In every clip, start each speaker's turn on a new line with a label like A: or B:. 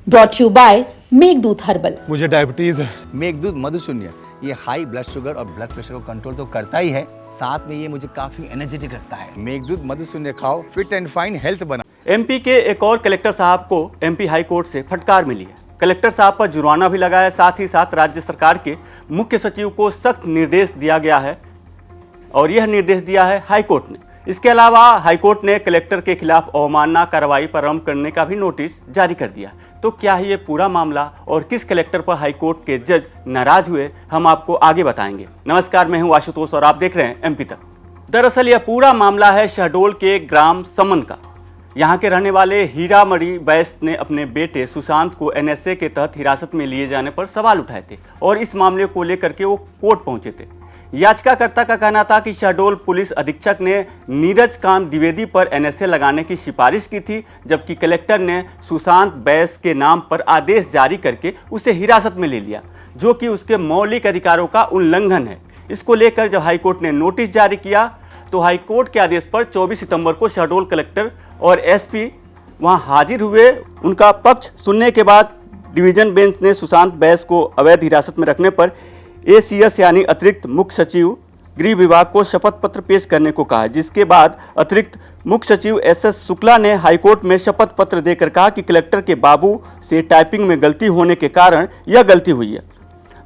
A: Brought you by Meghdoot herbal.
B: मुझे diabetes है।
C: मेघदूत मधुशून्य ये हाई ब्लड शुगर और ब्लड प्रेशर को कंट्रोल तो करता ही है, साथ में ये मुझे काफी एनर्जेटिक रखता है। मेघदूत मधुशून्य खाओ, फिट एंड फाइन हेल्थ बना।
D: एमपी के एक और कलेक्टर साहब को एमपी हाई कोर्ट से फटकार मिली है। कलेक्टर साहब पर जुर्माना भी लगा है, साथ ही साथ राज्य सरकार के मुख्य सचिव को सख्त निर्देश दिया गया है और यह निर्देश दिया है हाईकोर्ट ने। इसके अलावा हाईकोर्ट ने कलेक्टर के खिलाफ अवमानना कार्रवाई प्रारंभ करने का भी नोटिस जारी कर दिया। तो क्या है ये पूरा मामला और किस कलेक्टर पर हाईकोर्ट के जज नाराज हुए, हम आपको आगे बताएंगे। नमस्कार, मैं हूं आशुतोष और आप देख रहे हैं एमपी तक। दरअसल यह पूरा मामला है शहडोल के ग्राम समन का। यहाँ के रहने वाले हीरामणि बैस ने अपने बेटे सुशांत को एनएसए के तहत हिरासत में लिए जाने पर सवाल उठाए थे और इस मामले को लेकर के वो कोर्ट पहुंचे थे। याचिकाकर्ता का कहना था कि शहडोल पुलिस अधीक्षक ने नीरज कांत द्विवेदी पर एनएसए लगाने की सिफारिश की थी, जबकि कलेक्टर ने सुशांत बैस के नाम पर आदेश जारी करके उसे हिरासत में ले लिया, जो कि उसके मौलिक अधिकारों का उल्लंघन है। इसको लेकर जब हाईकोर्ट ने नोटिस जारी किया तो हाईकोर्ट के आदेश पर 24 सितंबर को शहडोल कलेक्टर और एसपी वहां हाजिर हुए। उनका पक्ष सुनने के बाद डिवीजन बेंच ने सुशांत बैस को अवैध हिरासत में रखने पर एसीएस यानी अतिरिक्त मुख्य सचिव गृह विभाग को शपथ पत्र पेश करने को कहा, जिसके बाद अतिरिक्त मुख्य सचिव एसएस शुक्ला ने हाईकोर्ट में शपथ पत्र देकर कहा कि कलेक्टर के बाबू से टाइपिंग में गलती होने के कारण यह गलती हुई है।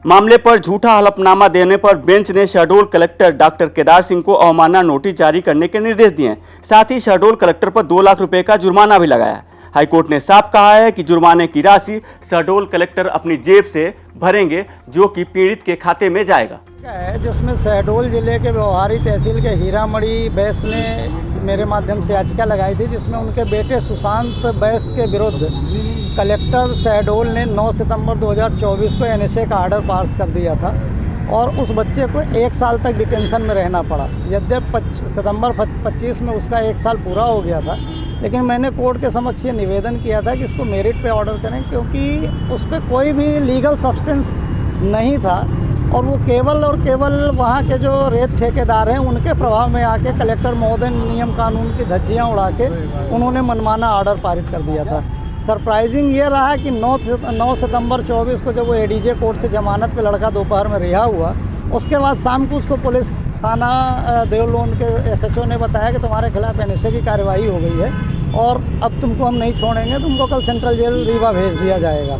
D: मामले पर झूठा हलफनामा देने पर बेंच ने शहडोल कलेक्टर डॉक्टर केदार सिंह को अवमानना नोटिस जारी करने के निर्देश दिए हैं। साथ ही शहडोल कलेक्टर पर 2 लाख रुपए का जुर्माना भी लगाया है। हाईकोर्ट ने साफ कहा है कि जुर्माने की राशि शहडोल कलेक्टर अपनी जेब से भरेंगे, जो कि पीड़ित के खाते में जाएगा।
E: है जिसमें शहडोल जिले के व्यवहारी तहसील के हीरामणि बैस ने मेरे माध्यम से याचिका लगाई थी, जिसमें उनके बेटे सुशांत बैस के विरुद्ध कलेक्टर शहडोल ने 9 सितंबर 2024 को एनएसए का आर्डर पास कर दिया था और उस बच्चे को 1 साल तक डिटेंशन में रहना पड़ा। यद्यपि सितंबर 25 में उसका 1 साल पूरा हो गया था, लेकिन मैंने कोर्ट के समक्ष ये निवेदन किया था कि इसको मेरिट पे ऑर्डर करें, क्योंकि उस पर कोई भी लीगल सब्सटेंस नहीं था और वो केवल और केवल वहाँ के जो रेत ठेकेदार हैं उनके प्रभाव में आके कलेक्टर महोदय नियम कानून की धज्जियाँ उड़ा के उन्होंने मनमाना ऑर्डर पारित कर दिया था। सरप्राइजिंग ये रहा कि 9 सितंबर 24 को जब वो एडीजे कोर्ट से जमानत पे लड़का दोपहर में रिहा हुआ, उसके बाद शाम को उसको पुलिस थाना देवलोन के एसएचओ ने बताया कि तुम्हारे खिलाफ एनएसए की कार्रवाई हो गई है और अब तुमको हम नहीं छोड़ेंगे, तुमको कल सेंट्रल जेल रीवा भेज दिया जाएगा।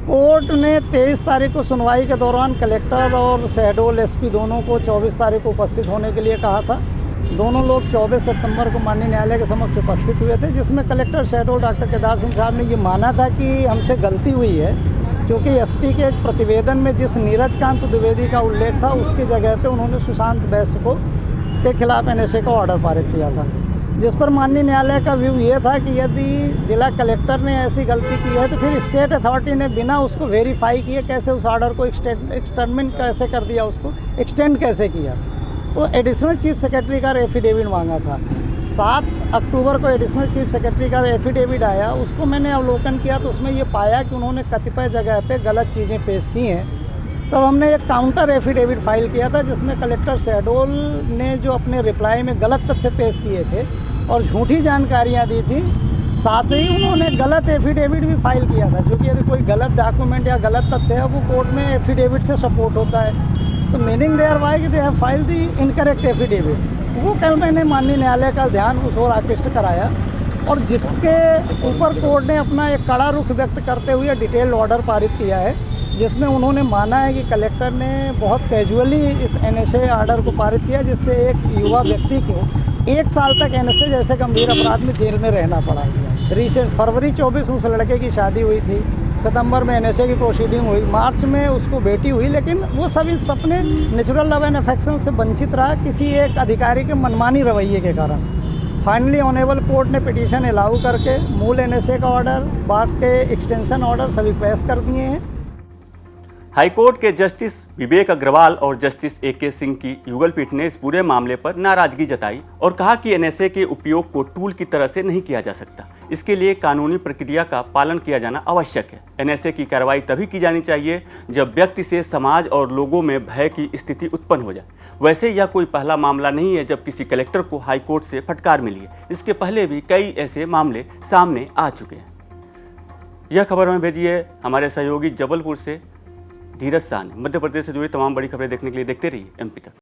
E: कोर्ट ने 23 तारीख को सुनवाई के दौरान कलेक्टर और शहडोल एसपी दोनों को 24 तारीख को उपस्थित होने के लिए कहा था। दोनों लोग 24 सितंबर को माननीय न्यायालय के समक्ष उपस्थित हुए थे, जिसमें कलेक्टर शहडोल डॉक्टर केदार सिंह साहब ने ये माना था कि हमसे गलती हुई है, क्योंकि एसपी के एक प्रतिवेदन में जिस नीरज कांत द्विवेदी का उल्लेख था उसकी जगह पे उन्होंने सुशांत बैस को के खिलाफ एनएसए का ऑर्डर पारित किया था, जिस पर माननीय न्यायालय का व्यू ये था कि यदि जिला कलेक्टर ने ऐसी गलती की है तो फिर स्टेट अथॉरिटी ने बिना उसको वेरीफाई किए कैसे उस ऑर्डर को एक्सटेंडमेंट कैसे कर दिया, उसको एक्सटेंड कैसे किया। तो एडिशनल चीफ सेक्रेटरी का एफिडेविट मांगा था। 7 अक्टूबर को एडिशनल चीफ सेक्रेटरी का एफिडेविट आया, उसको मैंने अवलोकन किया तो उसमें ये पाया कि उन्होंने कतिपय जगह पे गलत चीज़ें पेश की हैं। तब हमने एक काउंटर एफिडेविट फाइल किया था, जिसमें कलेक्टर शहडोल ने जो अपने रिप्लाई में गलत तथ्य पेश किए थे और झूठी जानकारियाँ दी थी, साथ ही उन्होंने गलत एफिडेविट भी फाइल किया था, जो कि यदि कोई गलत डॉक्यूमेंट या गलत तथ्य है वो कोर्ट में एफिडेविट से सपोर्ट होता है। तो मीनिंग देयर वाई कि they have file the incorrect affidavit. वो कल मैंने माननीय न्यायालय का ध्यान उस ओर आकृष्ट कराया और जिसके ऊपर कोर्ट ने अपना एक कड़ा रुख व्यक्त करते हुए डिटेल ऑर्डर पारित किया है, जिसमें उन्होंने माना है कि कलेक्टर ने बहुत कैजुअली इस एनएसए ऑर्डर को पारित किया, जिससे एक युवा व्यक्ति को 1 साल तक एनएसए जैसे गंभीर अपराध में जेल में रहना पड़ा। रिसेंट फरवरी 24 उस लड़के की शादी हुई थी, सितंबर में एनएसए की प्रोसीडिंग हुई, मार्च में उसको बेटी हुई, लेकिन वो सभी सपने नेचुरल लव एंड अफेक्शन से वंचित रहा किसी एक अधिकारी के मनमानी रवैये के कारण। फाइनली ऑनेबल कोर्ट ने पिटीशन अलाउ करके मूल एनएसए का ऑर्डर, बाद के एक्सटेंशन ऑर्डर सभी पेश कर दिए हैं।
D: हाईकोर्ट के जस्टिस विवेक अग्रवाल और जस्टिस ए.के. सिंह की युगल पीठ ने इस पूरे मामले पर नाराजगी जताई और कहा कि एनएसए के उपयोग को टूल की तरह से नहीं किया जा सकता। इसके लिए कानूनी प्रक्रिया का पालन किया जाना आवश्यक है। एनएसए की कार्रवाई तभी की जानी चाहिए जब व्यक्ति से समाज और लोगों में भय की स्थिति उत्पन्न हो जाए। वैसे यह कोई पहला मामला नहीं है जब किसी कलेक्टर को हाईकोर्ट से फटकार मिली है। इसके पहले भी कई ऐसे मामले सामने आ चुके हैं। यह खबर हमें भेजी है हमारे सहयोगी जबलपुर से धीरज शाह ने। मध्य प्रदेश से जुड़ी तमाम बड़ी खबरें देखने के लिए देखते रहिए MP तक।